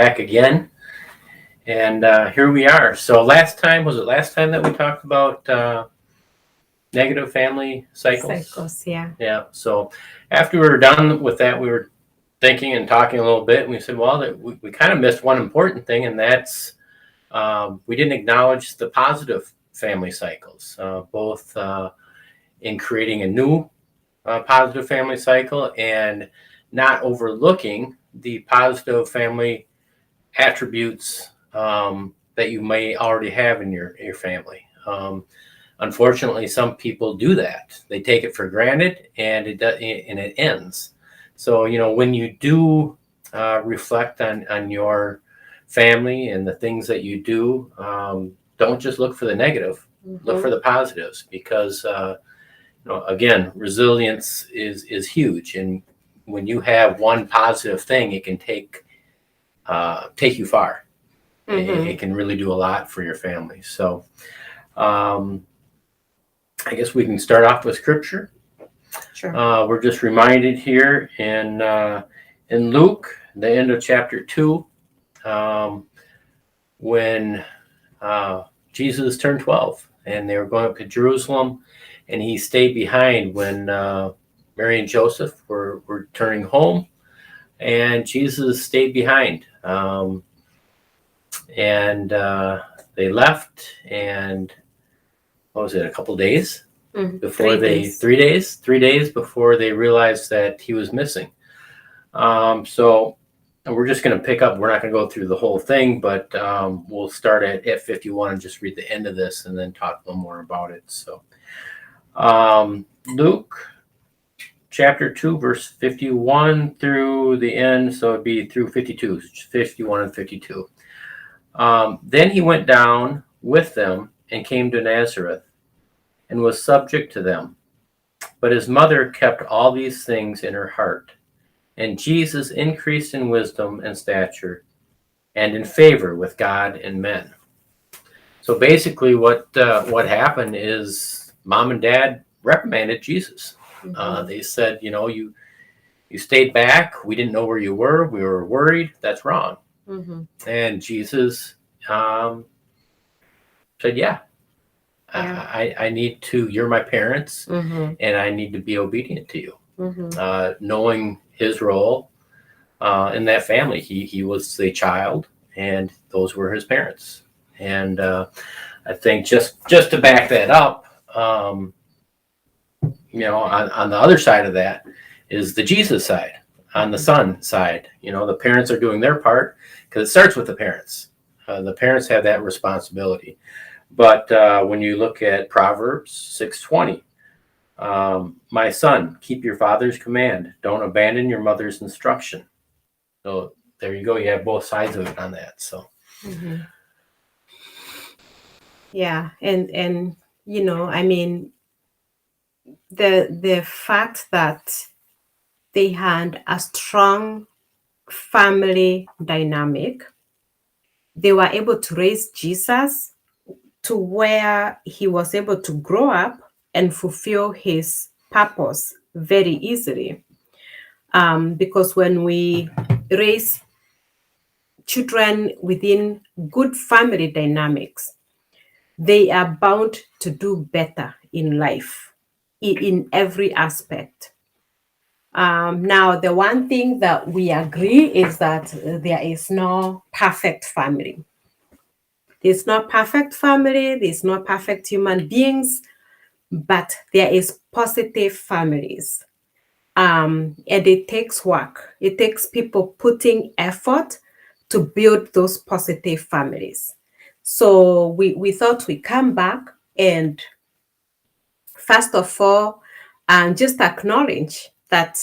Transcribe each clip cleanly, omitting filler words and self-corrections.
back again, and here we are. So last time that we talked about negative family cycles? Yeah. Yeah. So after we were done with that, we were thinking and talking a little bit, and we said, well, that we kind of missed one important thing, and that's we didn't acknowledge the positive family cycles, both in creating a new positive family cycle and not overlooking the positive family attributes that you may already have in your family. Unfortunately, some people do that. They take it for granted, and it ends. So when you do reflect on your family and the things that you do, don't just look for the negative. Mm-hmm. Look for the positives, because again, resilience is huge, and when you have one positive thing, it can take you far. Mm-hmm. It can really do a lot for your family. So I guess we can start off with scripture. Sure. We're just reminded here in Luke, the end of chapter 2, when Jesus turned 12 and they were going up to Jerusalem, and he stayed behind when Mary and Joseph were returning home, and Jesus stayed behind. And they left, and what was it, a couple days before 3 days? 3 days before they realized that he was missing. So we're just going to pick up. We're not going to go through the whole thing, but we'll start at 51 and just read the end of this and then talk a little more about it. So Luke chapter 2, verse 51 through the end. So it'd be through 52, 51 and 52. Then he went down with them and came to Nazareth and was subject to them. But his mother kept all these things in her heart. And Jesus increased in wisdom and stature and in favor with God and men. So basically what happened is mom and dad reprimanded Jesus. Mm-hmm. They said, you stayed back. We didn't know where you were. We were worried. That's wrong. Mm-hmm. And Jesus said, yeah. I need to, you're my parents, mm-hmm. and I need to be obedient to you. Mm-hmm. Knowing his role in that family, he was the child, and those were his parents. And I think just to back that up, on the other side of that is the Jesus side, on the son side. The parents are doing their part, because it starts with the parents. The parents have that responsibility. But when you look at Proverbs 6:20, my son, keep your father's command. Don't abandon your mother's instruction. So there you go. You have both sides of it on that. So. Mm-hmm. Yeah, and the fact that they had a strong family dynamic, they were able to raise Jesus to where he was able to grow up and fulfill his purpose very easily. Because when we raise children within good family dynamics, they are bound to do better in life, in every aspect. Now, the one thing that we agree is that there is no perfect family. There's no perfect family, there's no perfect human beings, but there is positive families. And it takes work. It takes people putting effort to build those positive families. So we thought we'd come back and first of all, just acknowledge that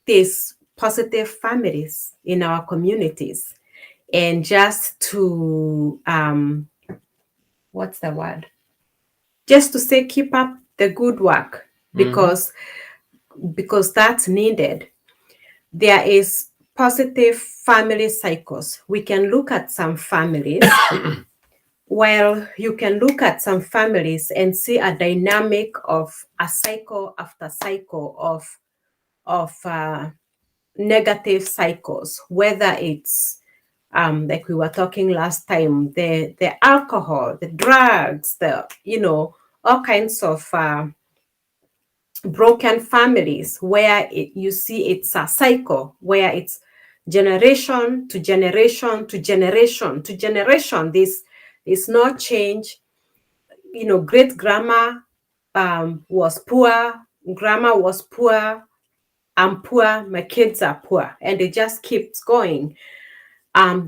there's positive families in our communities. And just to, what's the word? Just to say, keep up the good work, because that's needed. There is positive family cycles. We can look at some families. Well, you can look at some families and see a dynamic of a cycle after cycle of negative cycles, whether it's like we were talking last time, the alcohol, the drugs, all kinds of broken families where you see it's a cycle where it's generation to generation to generation to generation. This is not change. Great grandma was poor, grandma was poor, I'm poor, my kids are poor, and it just keeps going.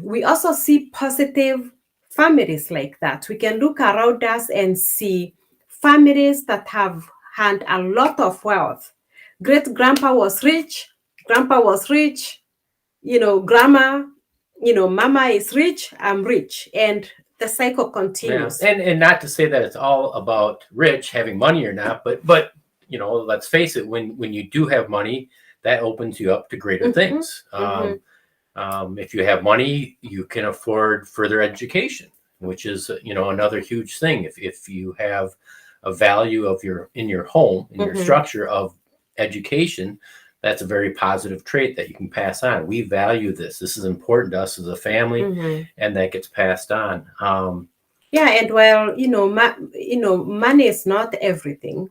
We also see positive families like that. We can look around us and see families that have had a lot of wealth. Great grandpa was rich, grandpa was rich, grandma, mama is rich, I'm rich. And the cycle continues. Yeah. And not to say that it's all about rich having money or not, but let's face it, when you do have money, that opens you up to greater things. If you have money, you can afford further education, which is another huge thing. If you have a value in your home, in your structure of education, that's a very positive trait that you can pass on. We value this. This is important to us as a family, and that gets passed on. And while money is not everything,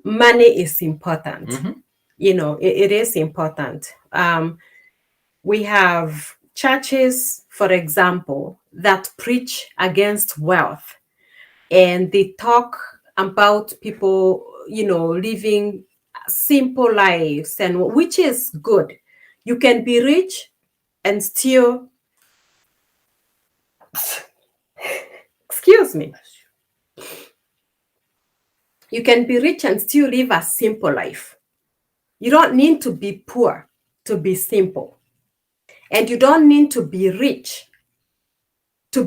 money is important. It is important. We have churches, for example, that preach against wealth, and they talk about people, living simple lives, and which is good. You can be rich and still, excuse me, you can be rich and still live a simple life. You don't need to be poor to be simple. And you don't need to be rich to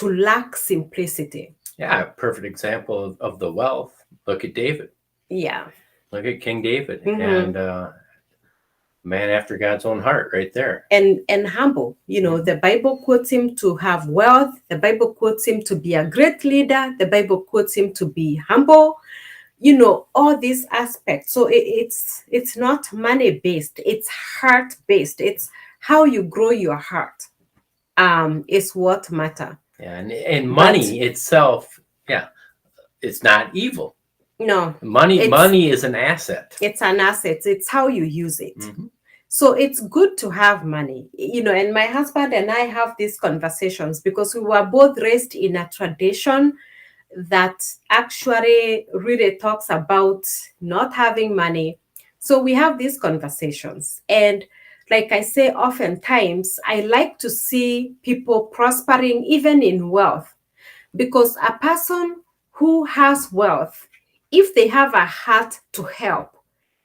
lack simplicity. Yeah, a perfect example of the wealth. Look at David. Yeah. Look at King David, and man after God's own heart, right there. And humble. The Bible quotes him to have wealth. The Bible quotes him to be a great leader. The Bible quotes him to be humble. All these aspects. So it's not money based. It's heart based. It's how you grow your heart. Is what matter. Yeah, and money itself, it's not evil. No. Money is an asset. It's an asset. It's how you use it. So it's good to have money. And my husband and I have these conversations because we were both raised in a tradition that actually really talks about not having money. So we have these conversations. And like I say, oftentimes, I like to see people prospering even in wealth, because a person who has wealth, if they have a heart to help,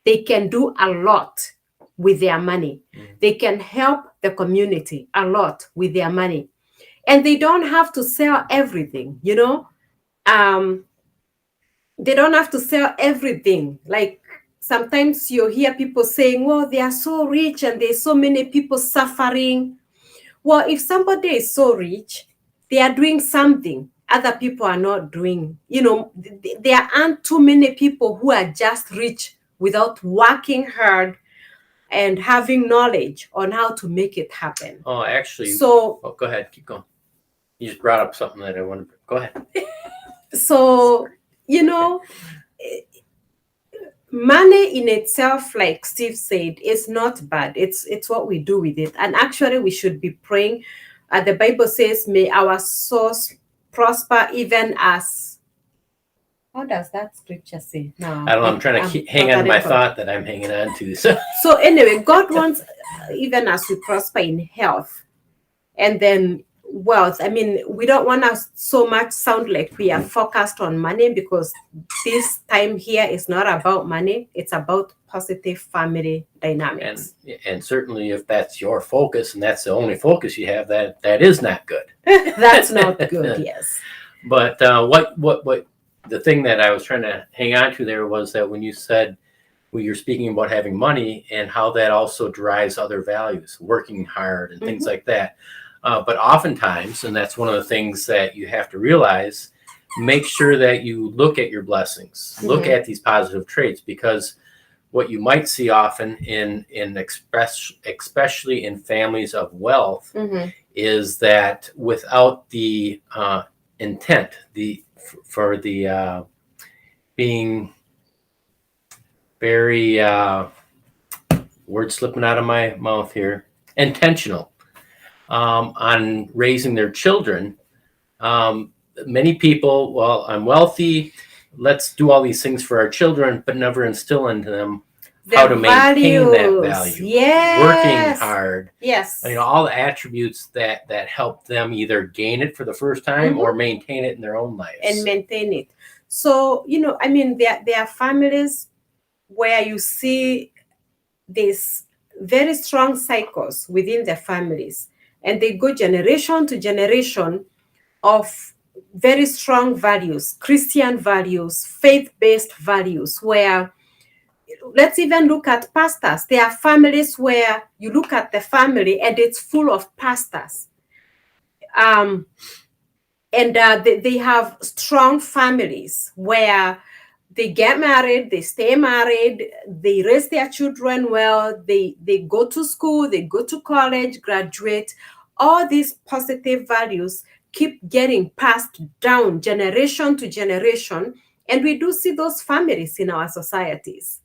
they can do a lot with their money. They can help the community a lot with their money. And they don't have to sell everything, They don't have to sell everything. Like, sometimes you hear people saying, well, they are so rich and there's so many people suffering. Well, if somebody is so rich, they are doing something other people are not doing. There aren't too many people who are just rich without working hard and having knowledge on how to make it happen. Oh, actually. So, go ahead. Keep going. You just brought up something that I wanted to... Go ahead. So, money in itself, like Steve said, is not bad. It's what we do with it. And actually, we should be praying. The Bible says, may our source prosper even as... How does that scripture say? No, I don't know. I'm trying to hang on to my thought that I'm hanging on to. So anyway, God wants even as we prosper in health and then wealth. I mean, we don't want to so much sound like we are focused on money, because this time here is not about money. It's about positive family dynamics. And certainly if that's your focus and that's the only focus you have, that is not good. That's not good, yes. But what the thing that I was trying to hang on to there was that when you said, when you're speaking about having money and how that also drives other values, working hard and things like that. But oftentimes, and that's one of the things that you have to realize, make sure that you look at your blessings, look at these positive traits, because what you might see often especially in families of wealth, is that without the intent, for the being very word slipping out of my mouth here, intentional on raising their children. Many people, well, I'm wealthy, let's do all these things for our children, but never instill into them how to maintain that value. Yes. Working hard. Yes. All the attributes that help them either gain it for the first time or maintain it in their own lives. And maintain it. So, there are families where you see these very strong cycles within the families, and they go generation to generation of very strong values, Christian values, faith-based values, where let's even look at pastors. There are families where you look at the family and it's full of pastors. And they have strong families where they get married, they stay married, they raise their children well, they go to school, they go to college, graduate. All these positive values keep getting passed down generation to generation. And we do see those families in our societies.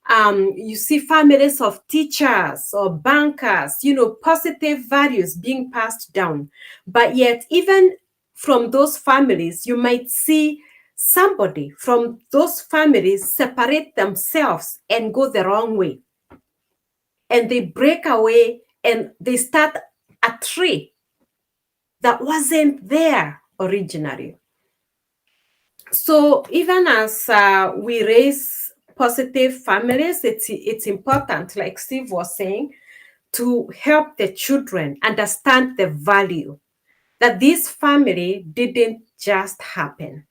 You see families of teachers or bankers, positive values being passed down. But yet, even from those families, you might see somebody from those families separate themselves and go the wrong way. And they break away and they start a tree that wasn't there originally. So even as we raise positive families, it's important, like Steve was saying, to help the children understand the value that this family didn't just happen.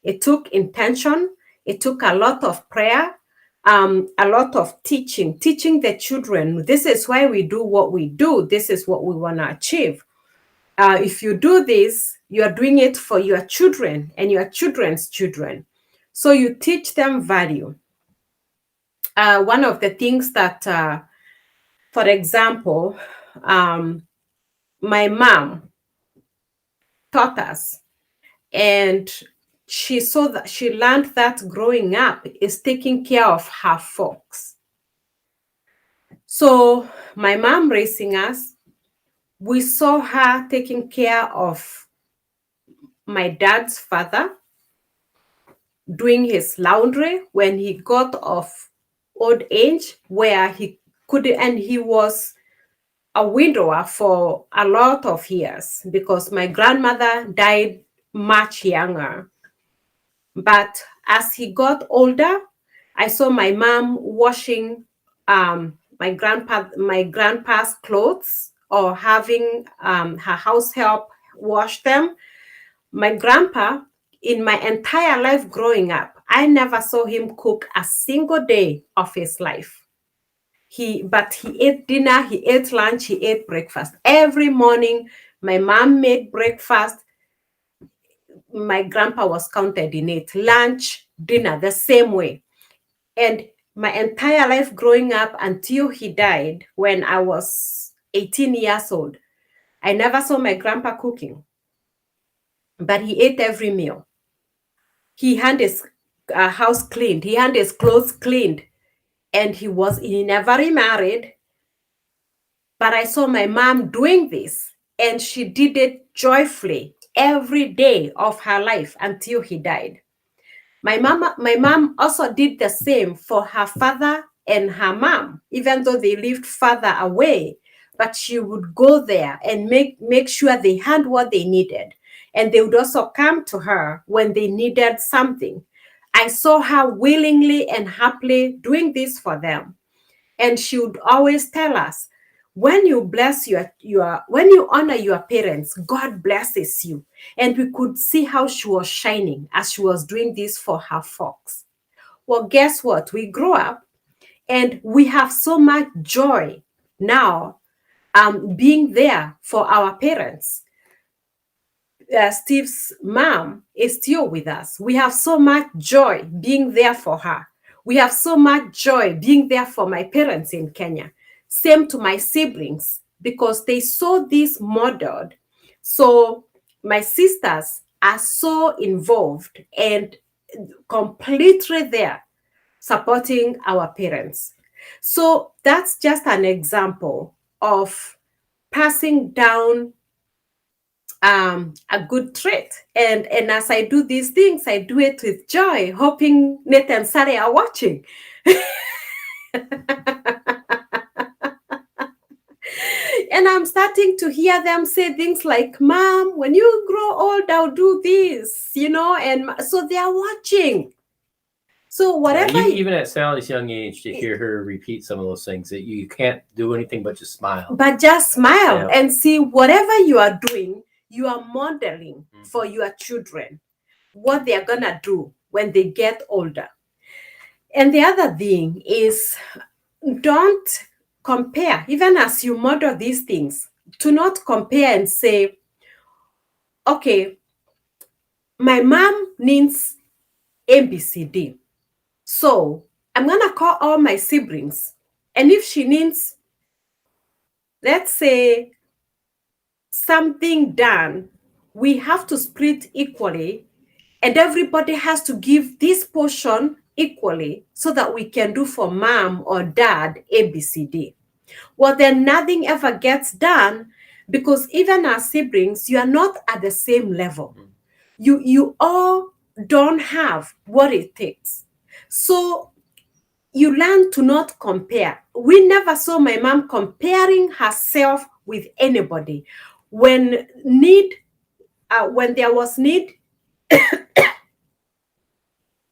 It took intention. It took a lot of prayer, a lot of teaching the children. This is why we do what we do. This is what we want to achieve. If you do this, you are doing it for your children and your children's children. So you teach them value. One of the things that, for example, my mom taught us, and she learned that growing up is taking care of her folks. So my mom raising us, we saw her taking care of my dad's father, doing his laundry when he got of old age, where he could, and he was a widower for a lot of years because my grandmother died much younger. But as he got older, I saw my mom washing my grandpa's clothes, or having her house help wash them. My grandpa, in my entire life growing up, I never saw him cook a single day of his life. But he ate dinner, he ate lunch, he ate breakfast. Every morning, my mom made breakfast. My grandpa was counted in it. Lunch, dinner, the same way. And my entire life growing up until he died when I was 18 years old, I never saw my grandpa cooking. But he ate every meal. He had his house cleaned. He had his clothes cleaned. And he never remarried. But I saw my mom doing this, and she did it joyfully every day of her life until he died. My mom also did the same for her father and her mom, even though they lived farther away. But she would go there and make sure they had what they needed. And they would also come to her when they needed something. I saw her willingly and happily doing this for them. And she would always tell us, when you bless when you honor your parents, God blesses you. And we could see how she was shining as she was doing this for her folks. Well, guess what? We grow up and we have so much joy now being there for our parents. Steve's mom is still with us. We have so much joy being there for her. We have so much joy being there for my parents in Kenya. Same to my siblings, because they saw this modeled. So my sisters are so involved and completely there supporting our parents. So that's just an example of passing down a good trait. And as I do these things, I do it with joy, hoping Nate and Sally are watching. And I'm starting to hear them say things like, Mom, when you grow old, I'll do this, and so they are watching. So whatever. Yeah, even at Sally's young age, to hear her repeat some of those things, that you can't do anything but just smile. But just smile and see whatever you are doing, you are modeling for your children what they're going to do when they get older. And the other thing is, don't compare. Even as you model these things, to not compare and say, okay, my mom needs ABCD. So I'm going to call all my siblings. And if she needs, let's say, something done, we have to split equally. And everybody has to give this portion equally so that we can do for mom or dad ABCD. Well, then nothing ever gets done, because even as siblings, you are not at the same level. You all don't have what it takes. So you learn to not compare. We never saw my mom comparing herself with anybody. When there was need,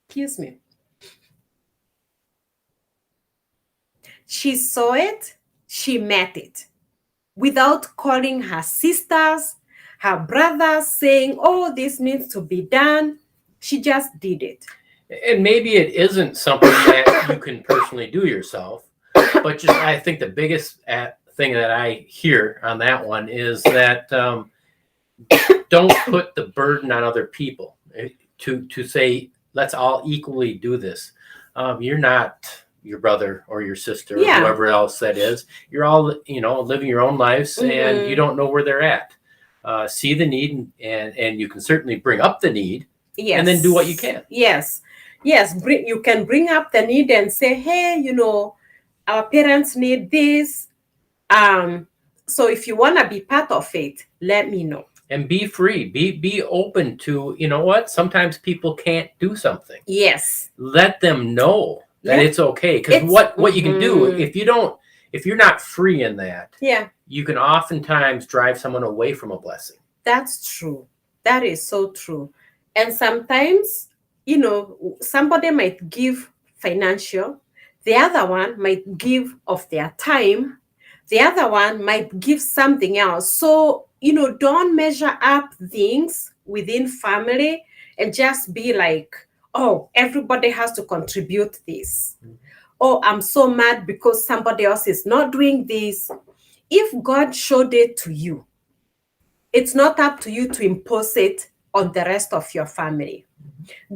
excuse me, she saw it, she met it, without calling her sisters, her brothers, saying, oh, this needs to be done. She just did it. And maybe it isn't something that you can personally do yourself, but just I think the biggest thing that I hear on that one is that don't put the burden on other people to say, let's all equally do this. You're not your brother or your sister or whoever else that is. You're all, living your own lives, and you don't know where they're at. See the need, and you can certainly bring up the need, and then do what you can. Yes. You can bring up the need and say, hey, our parents need this. So if you want to be part of it, let me know. And be free. Be open to, what? Sometimes people can't do something. Yes. Let them know that it's okay. Because what you can do, if you're not free in that, you can oftentimes drive someone away from a blessing. That's true. That is so true. And sometimes, somebody might give financial, the other one might give of their time, the other one might give something else. So, don't measure up things within family and just be like, oh, everybody has to contribute this. Oh, I'm so mad because somebody else is not doing this. If God showed it to you, it's not up to you to impose it on the rest of your family.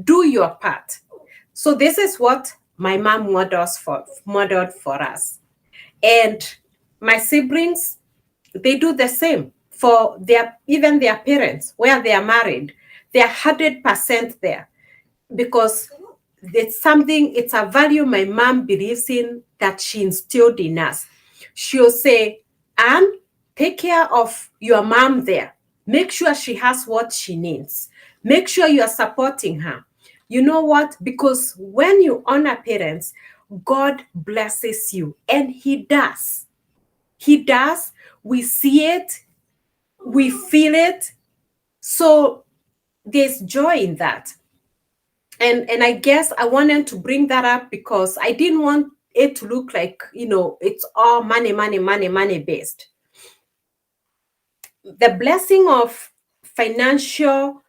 Do your part. So this is what my mom modeled for us. And my siblings, they do the same for even their parents, where they are married. They're 100% there, because it's a value my mom believes in that she instilled in us. She'll say, Anne, take care of your mom there. Make sure she has what she needs. Make sure you are supporting her. You know what? Because when you honor parents, God blesses you. And He does. He does. We see it. We feel it. So there's joy in that. And I guess I wanted to bring that up because I didn't want it to look like, it's all money based. The blessing of financial,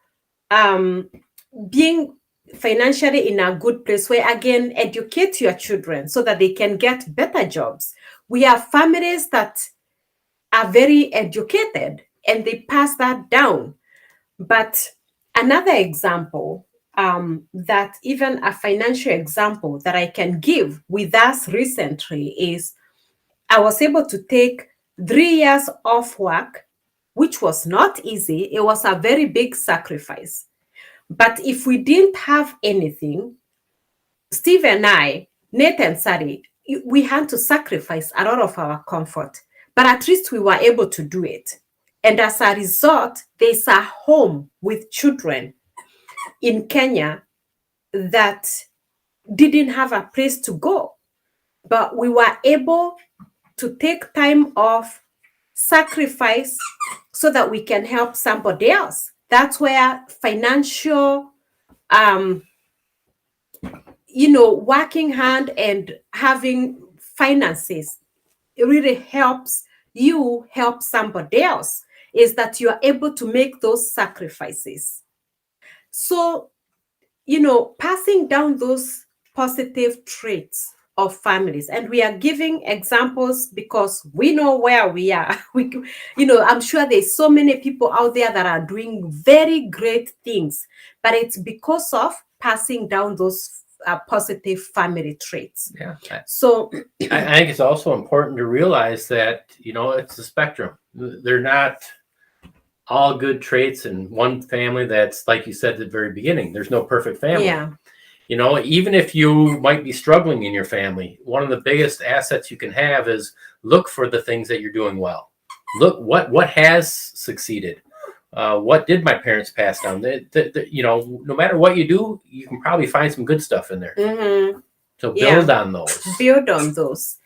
being financially in a good place, where again, educate your children so that they can get better jobs. We have families that are very educated and they pass that down. But another example, that even a financial example that I can give with us recently is I was able to take 3 years off work, which was not easy. It was a very big sacrifice. But if we didn't have anything, Steve and I, Nate and Sari, we had to sacrifice a lot of our comfort. But at least we were able to do it. And as a result, there's a home with children in Kenya that didn't have a place to go. But we were able to take time off, sacrifice, so that we can help somebody else. That's where financial, working hand and having finances, it really helps you help somebody else, is that you are able to make those sacrifices. So, passing down those positive traits of families, and we are giving examples because we know where we are. I'm sure there's so many people out there that are doing very great things, but it's because of passing down those positive family traits. Yeah. So I think it's also important to realize that, it's a spectrum. They're not all good traits in one family. That's, like you said at the very beginning, there's no perfect family. Yeah. Even if you might be struggling in your family, one of the biggest assets you can have is look for the things that you're doing well. Look what has succeeded. What did my parents pass down? No matter what you do, you can probably find some good stuff in there. Mm-hmm. So build on those. Build on those.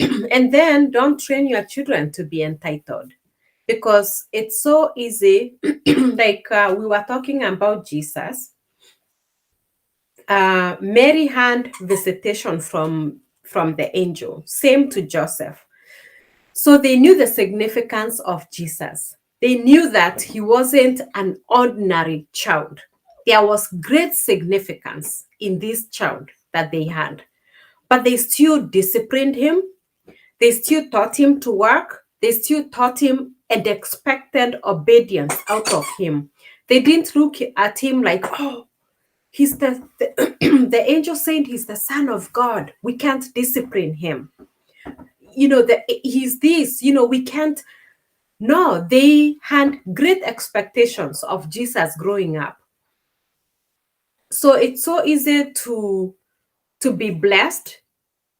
And then don't train your children to be entitled, because it's so easy. Like we were talking about Jesus. Mary had visitation from the angel, same to Joseph. So they knew the significance of Jesus. They knew that he wasn't an ordinary child. There was great significance in this child that they had. But they still disciplined him. They still taught him to work. They still taught him and expected obedience out of him. They didn't look at him like, oh, he's the angel said he's the son of God. We can't discipline him. He's this, we can't. No, they had great expectations of Jesus growing up. So it's so easy to be blessed.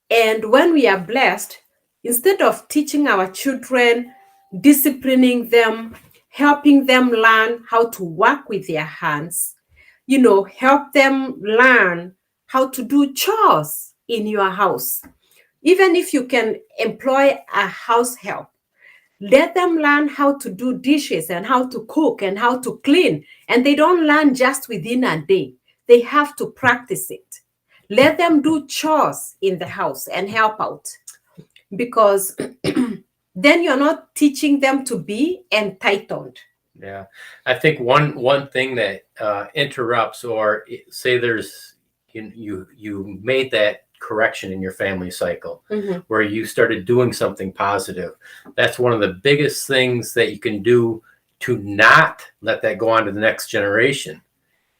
And when we are blessed, instead of teaching our children, disciplining them, helping them learn how to work with their hands, help them learn how to do chores in your house. Even if you can employ a house help, let them learn how to do dishes and how to cook and how to clean. And they don't learn just within a day. They have to practice it. Let them do chores in the house and help out, because then you're not teaching them to be entitled. Yeah, I think one thing that interrupts, or say there's you made that correction in your family cycle, Mm-hmm. where you started doing something positive. That's one of the biggest things that you can do to not let that go on to the next generation,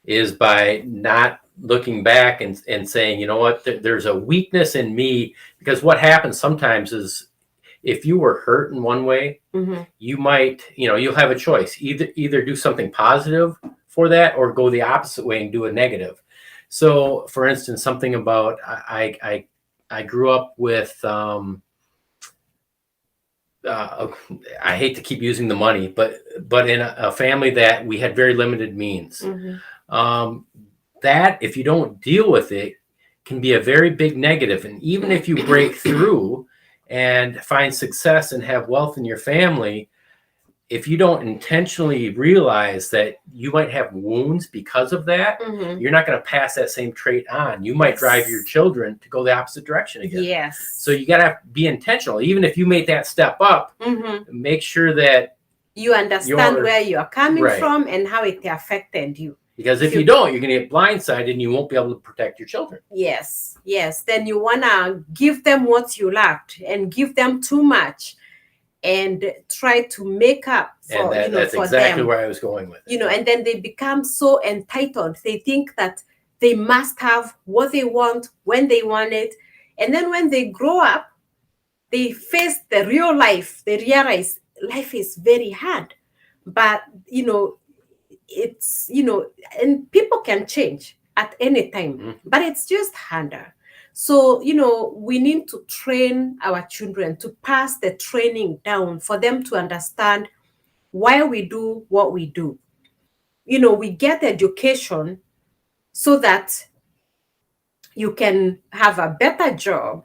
is by not looking back and saying, you know what, there's a weakness in me. Because what happens sometimes is, if you were hurt in one way, Mm-hmm. you might, you'll have a choice, either do something positive for that or go the opposite way and do a negative. So, for instance, something about I grew up with, I hate to keep using the money, but in a family that we had very limited means. Mm-hmm. That, if you don't deal with it, can be a very big negative. And even if you break through and find success and have wealth in your family, if you don't intentionally realize that you might have wounds because of that, Mm-hmm. you're not going to pass that same trait on. You might drive your children to go the opposite direction again. Yes. So you got to be intentional. Even if you made that step up, Mm-hmm. make sure that you understand where you're coming from and how it affected you. Because if you don't, you're going to get blindsided and you won't be able to protect your children. Yes. Then you want to give them what you lacked and give them too much. and try to make up for, that's for exactly them. where I was going with it. And then they become so entitled. They think that they must have what they want when they want it. And then when they grow up, they face the real life. They realize life is very hard. But, it's, and people can change at any time, but it's just harder. So, we need to train our children to pass the training down for them to understand why we do what we do. We get education so that you can have a better job,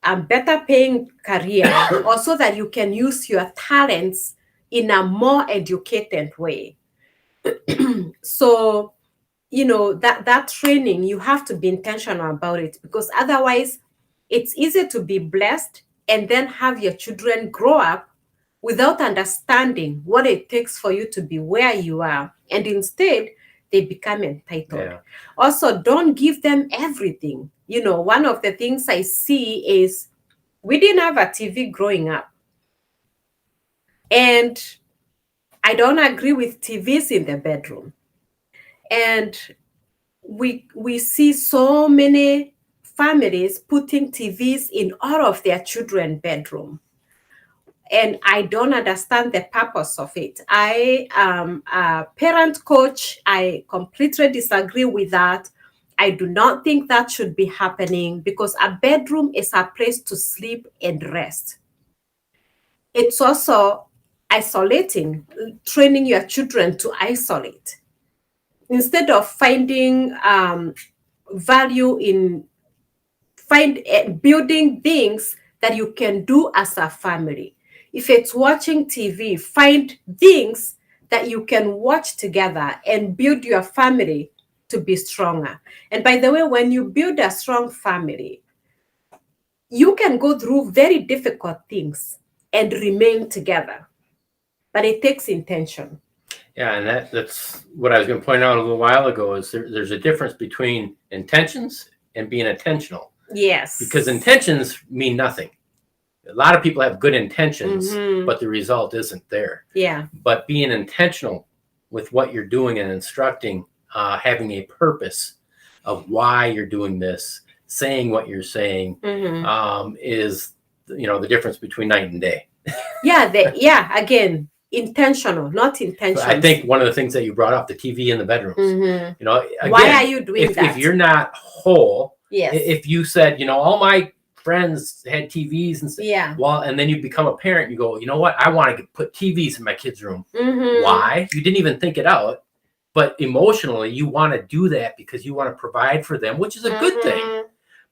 a better paying career, or so that you can use your talents in a more educated way. So, that training, you have to be intentional about it, because otherwise it's easy to be blessed and then have your children grow up without understanding what it takes for you to be where you are. And instead, they become entitled. Yeah. Also, don't give them everything. One of the things I see is we didn't have a TV growing up. And I don't agree with TVs in the bedroom. And we see so many families putting TVs in all of their children's bedroom. And I don't understand the purpose of it. I am a parent coach. I completely disagree with that. I do not think that should be happening, because a bedroom is a place to sleep and rest. It's also isolating, training your children to isolate. Instead of finding value in building things that you can do as a family. If it's watching TV, find things that you can watch together and build your family to be stronger. And by the way, when you build a strong family, you can go through very difficult things and remain together. But it takes intention. Yeah, and that's what I was going to point out a little while ago, is there's a difference between intentions and being intentional. Yes. Because intentions mean nothing. A lot of people have good intentions, but the result isn't there. Yeah. But being intentional with what you're doing and instructing, having a purpose of why you're doing this, saying what you're saying, is, the difference between night and day. Again, intentional, not intentional. I think one of the things that you brought up, the TV in the bedrooms, again, why are you doing that? If you're not whole, yes. If you said, all my friends had TVs and stuff, and then you become a parent, you go, you know what? I want to put TVs in my kids' room. Why? You didn't even think it out, but emotionally you want to do that because you want to provide for them, which is a good thing,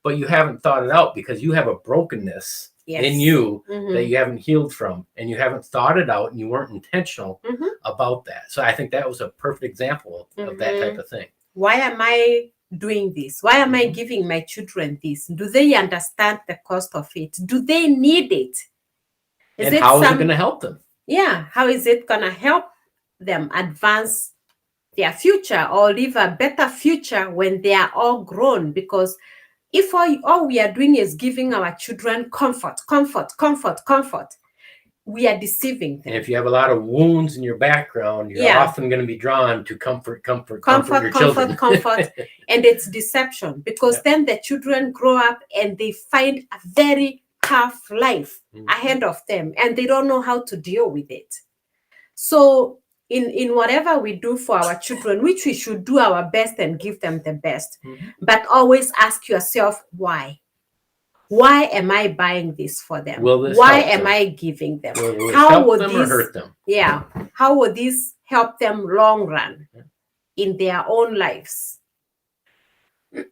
but you haven't thought it out because you have a brokenness in you that you haven't healed from, and you haven't thought it out, and you weren't intentional about that. So I think that was a perfect example of that type of thing. Why am I doing this? Why am I giving my children this? Do they understand the cost of it? Do they need it? How is it going to help them? Yeah, how is it going to help them advance their future or live a better future when they are all grown? Because if all we are doing is giving our children comfort, we are deceiving them. And if you have a lot of wounds in your background, you're often going to be drawn to comfort your children. And it's deception, because then the children grow up and they find a very tough life ahead of them, and they don't know how to deal with it. So in whatever we do for our children, which we should do our best and give them the best, but always ask yourself, why? Why am I buying this for them? Why am I giving them? How will this help them or hurt them? Yeah. How will this help them long run in their own lives?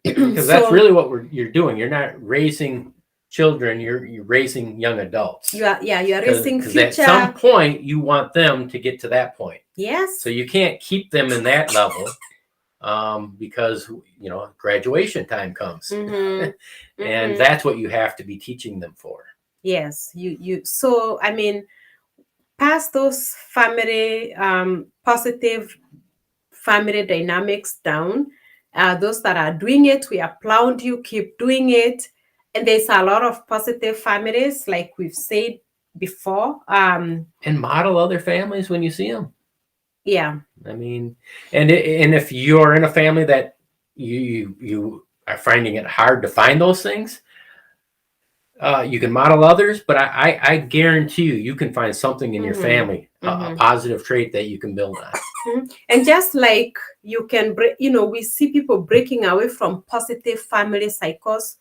Because that's really what you're doing. You're not raising children, you're raising young adults. You're raising future. At some point you want them to get to that point. Yes. So you can't keep them in that level, because graduation time comes. And that's what you have to be teaching them for. Yes, so I mean, pass those family positive family dynamics down. Those that are doing it, we applaud you, keep doing it. And there's a lot of positive families, like we've said before. And model other families when you see them. Yeah. I mean, and if you're in a family that you are finding it hard to find those things, you can model others, but I guarantee you can find something in your family, a positive trait that you can build on. And just like you can break, we see people breaking away from positive family cycles,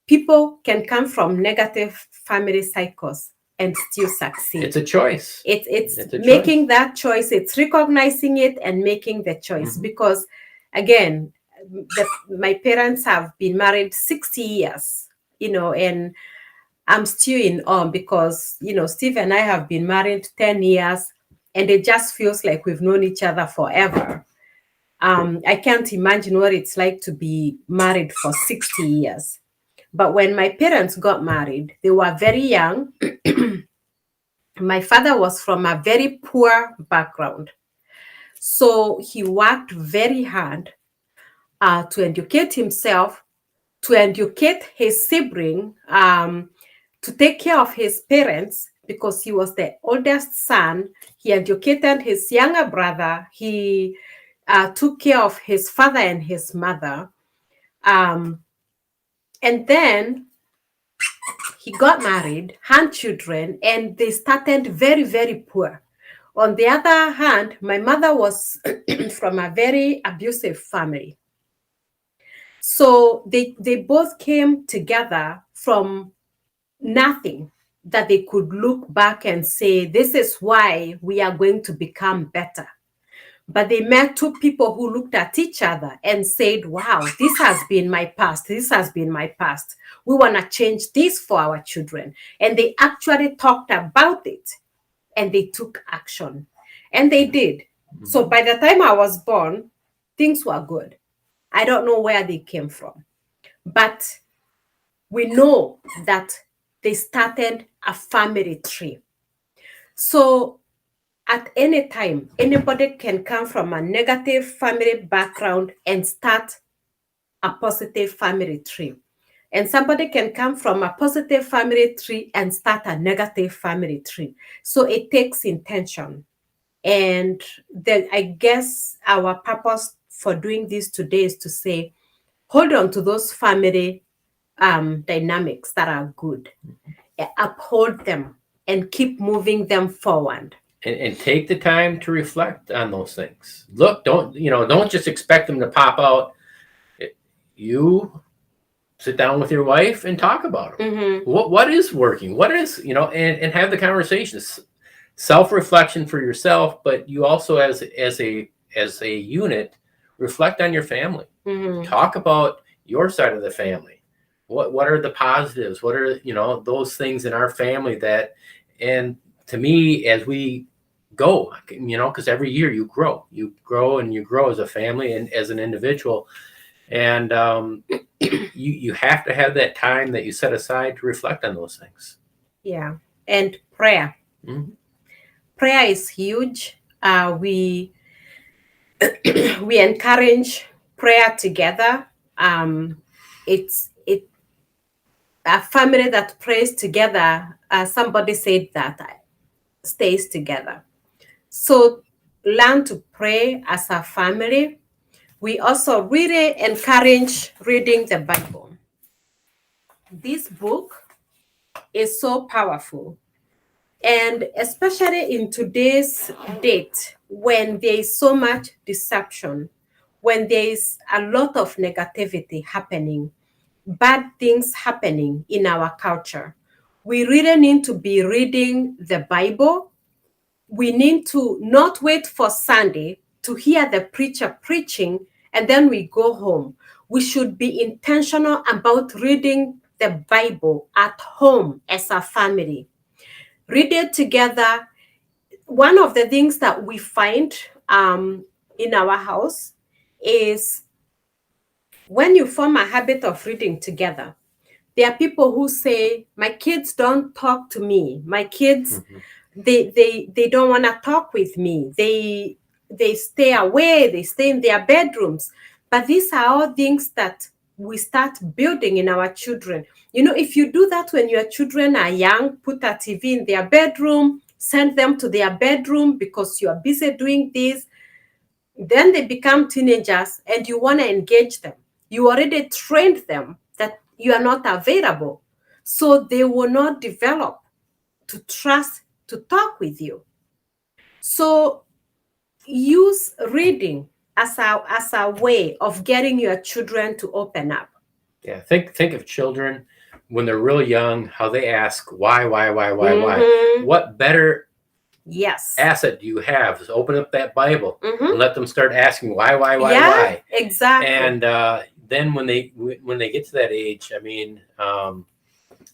people can come from negative family cycles and still succeed. It's a choice. It's making that choice. It's recognizing it and making the choice. Because again, my parents have been married 60 years, and I'm still in awe because, Steve and I have been married 10 years and it just feels like we've known each other forever. I can't imagine what it's like to be married for 60 years. But when my parents got married, they were very young. My father was from a very poor background. So he worked very hard to educate himself, to educate his sibling, to take care of his parents because he was the oldest son. He educated his younger brother. He took care of his father and his mother. And then he got married, had children, and they started very, very poor. On the other hand, my mother was from a very abusive family. So they both came together from nothing that they could look back and say, this is why we are going to become better. But they met two people who looked at each other and said, wow, this has been my past. This has been my past. We want to change this for our children. And they actually talked about it and they took action. And they did. So by the time I was born, things were good. I don't know where they came from. But we know that they started a family tree. So at any time, anybody can come from a negative family background and start a positive family tree. And somebody can come from a positive family tree and start a negative family tree. So it takes intention. And then I guess our purpose for doing this today is to say, hold on to those family dynamics that are good. Uphold them and keep moving them forward. And take the time to reflect on those things. Look, don't just expect them to pop out. You sit down with your wife and talk about them. What is working? What is, and have the conversations. Self-reflection for yourself, but you also as a unit, reflect on your family. Talk about your side of the family. What are the positives? What are, those things in our family that, and to me, as we go, because every year you grow and you grow as a family and as an individual. And you have to have that time that you set aside to reflect on those things. Yeah. And prayer. Prayer is huge. We encourage prayer together. It's a family that prays together. Somebody said that stays together. So learn to pray as a family. We also really encourage reading the Bible. This book is so powerful. And especially in today's date, when there is so much deception, when there is a lot of negativity happening, bad things happening in our culture, we really need to be reading the Bible. We need to not wait for Sunday to hear the preacher preaching and then we go home. We should be intentional about reading the Bible at home as a family. Read it together. One of the things that we find in our house is when you form a habit of reading together, there are people who say, my kids don't talk to me. My kids, they don't want to talk with me. They stay away. They stay in their bedrooms. But these are all things that we start building in our children. If you do that when your children are young, put a TV in their bedroom, send them to their bedroom because you are busy doing this, then they become teenagers and you want to engage them. You already trained them that you are not available. So they will not develop to trust to talk with you. So use reading as a way of getting your children to open up. Yeah, think of children when they're real young, how they ask why. What better asset do you have is open up that Bible and let them start asking why. Exactly. And then when they get to that age, I mean,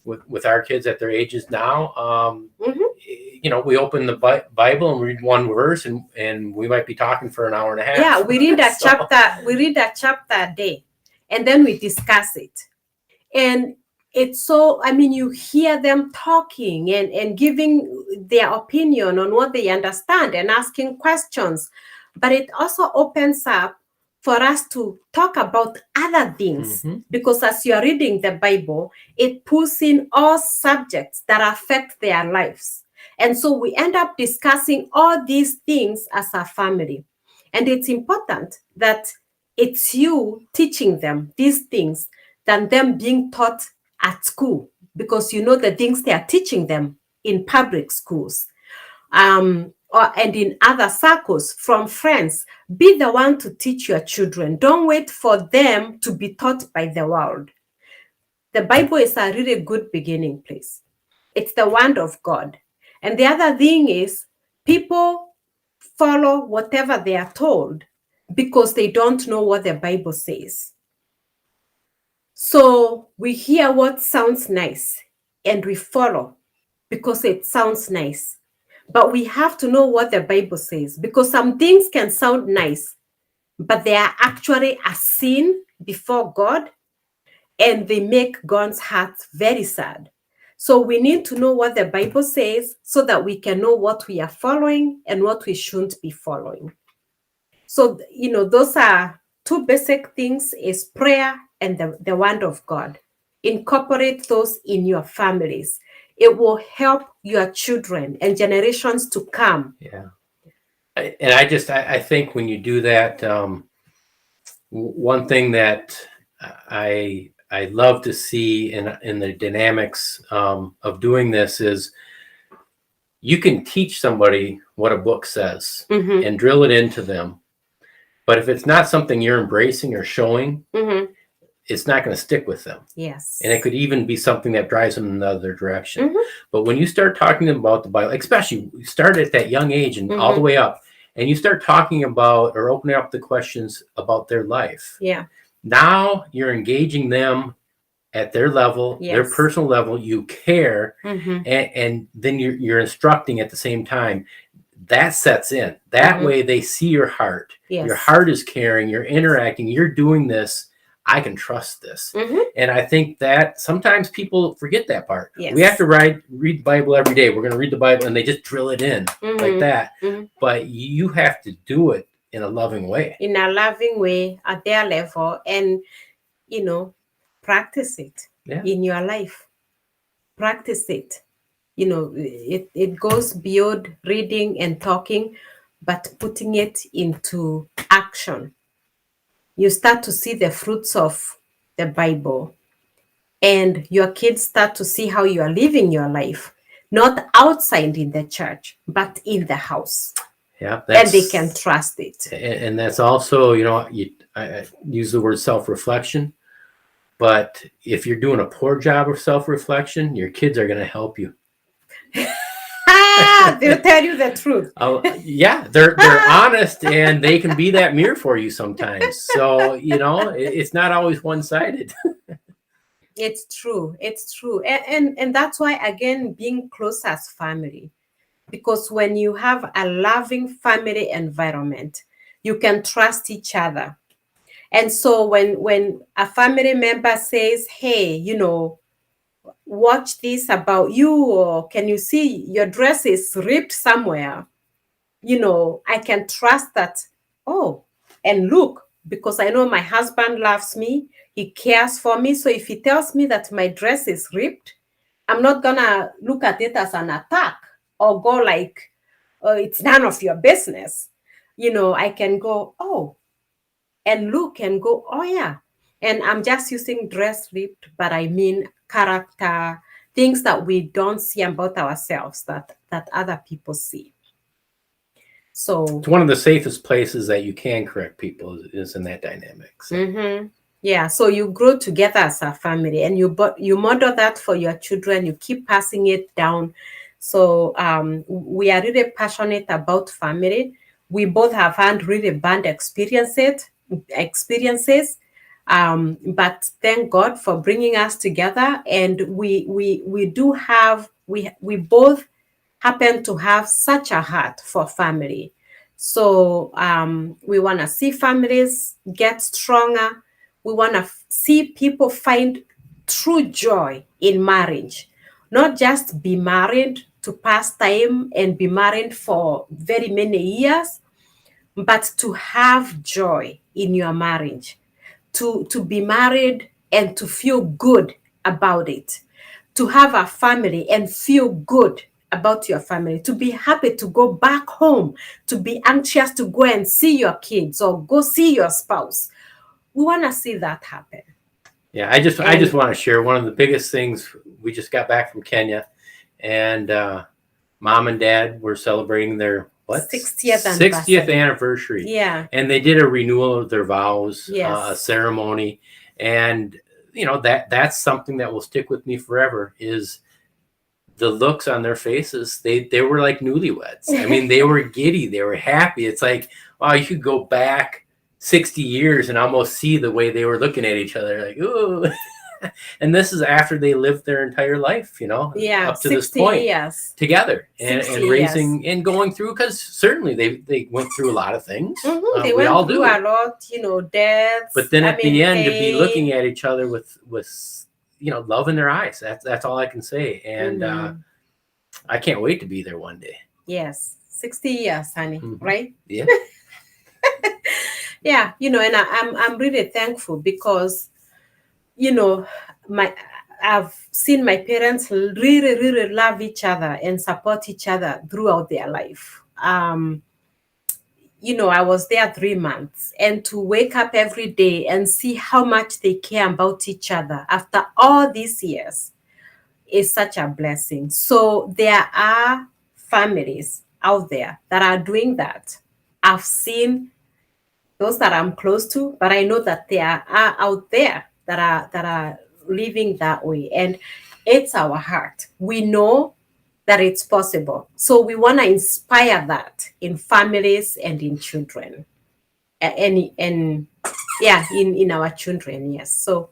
with our kids at their ages now, we open the Bible and read one verse, and we might be talking for an hour and a half. Yeah, we read a chapter. We read a chapter a day, and then we discuss it. And it's so, you hear them talking and giving their opinion on what they understand and asking questions. But it also opens up for us to talk about other things, because as you're reading the Bible, it pulls in all subjects that affect their lives. And so we end up discussing all these things as a family. And it's important that it's you teaching them these things than them being taught at school, because the things they are teaching them in public schools and in other circles from friends. Be the one to teach your children. Don't wait for them to be taught by the world. The Bible is a really good beginning place. It's the word of God. And the other thing is, people follow whatever they are told because they don't know what the Bible says. So we hear what sounds nice and we follow because it sounds nice. But we have to know what the Bible says, because some things can sound nice, but they are actually a sin before God, and they make God's heart very sad. So we need to know what the Bible says so that we can know what we are following and what we shouldn't be following. So, those are two basic things: is prayer and the word of God. Incorporate those in your families. It will help your children and generations to come. Yeah. And I think when you do that, one thing that I love to see in the dynamics of doing this is, you can teach somebody what a book says and drill it into them. But if it's not something you're embracing or showing, it's not going to stick with them. Yes. And it could even be something that drives them in another direction. But when you start talking about the Bible, especially you start at that young age and all the way up, and you start talking about or opening up the questions about their life. Yeah. Now you're engaging them at their level, their personal level. You care, and then you're instructing at the same time. That sets in. That way they see your heart. Yes. Your heart is caring. You're interacting. You're doing this. I can trust this. And I think that sometimes people forget that part. Yes. We have to read the Bible every day. We're going to read the Bible, and they just drill it in like that. But you have to do it in a loving way. In a loving way at their level, and, practice it in your life. Practice it. It goes beyond reading and talking, but putting it into action. You start to see the fruits of the Bible, and your kids start to see how you are living your life, not outside in the church, but in the house. Yeah, and they can trust it. And that's also, I use the word self-reflection, but if you're doing a poor job of self-reflection, your kids are going to help you. They'll tell you the truth. Yeah, they're honest, and they can be that mirror for you sometimes. So, it's not always one-sided. It's true. It's true. And that's why, again, being close as family, because when you have a loving family environment, you can trust each other. And so when a family member says, hey, watch this about you, or can you see your dress is ripped somewhere, I can trust that. Oh, and look, because I know my husband loves me. He cares for me. So if he tells me that my dress is ripped, I'm not gonna look at it as an attack or go like, oh, it's none of your business. I can go, oh, and look and go, oh yeah. And I'm just using dress ripped, but I mean character, things that we don't see about ourselves that other people see. So it's one of the safest places that you can correct people is in that dynamic. So. Yeah, so you grow together as a family, and you model that for your children. You keep passing it down. So we are really passionate about family. We both have had really bad experiences, but thank God for bringing us together. And we both happen to have such a heart for family. So we want to see families get stronger. We want to see people find true joy in marriage, not just be married to pass time and be married for very many years, but to have joy in your marriage, to be married and to feel good about it, to have a family and feel good about your family, to be happy to go back home, to be anxious to go and see your kids or go see your spouse. We want to see that happen. Yeah, I just want to share one of the biggest things. We just got back from Kenya, and Mom and Dad were celebrating their 60th anniversary. Yeah, and they did a renewal of their vows, yes. A ceremony, and that's something that will stick with me forever. Is the looks on their faces? They were like newlyweds. I mean, they were giddy, they were happy. It's like, wow, you could go back 60 years and almost see the way they were looking at each other, like, ooh. And this is after they lived their entire life, up to this point years. together and raising and going through, because certainly they went through a lot of things. They went all through a lot, deaths. But then at the end, to be looking at each other with love in their eyes. That's all I can say. And I can't wait to be there one day. Yes, 60 years, honey, right? Yeah. Yeah, and I'm really thankful because, I've seen my parents really, really love each other and support each other throughout their life. I was there 3 months, and to wake up every day and see how much they care about each other after all these years is such a blessing. So there are families out there that are doing that. I've seen those that I'm close to, but I know that there are out there that are living that way, and it's our heart. We know that it's possible, so we want to inspire that in families and in children, in our children. Yes. So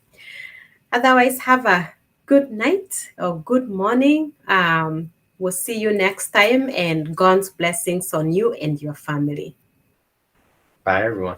otherwise, have a good night or good morning. We'll see you next time, and God's blessings on you and your family. Bye, everyone.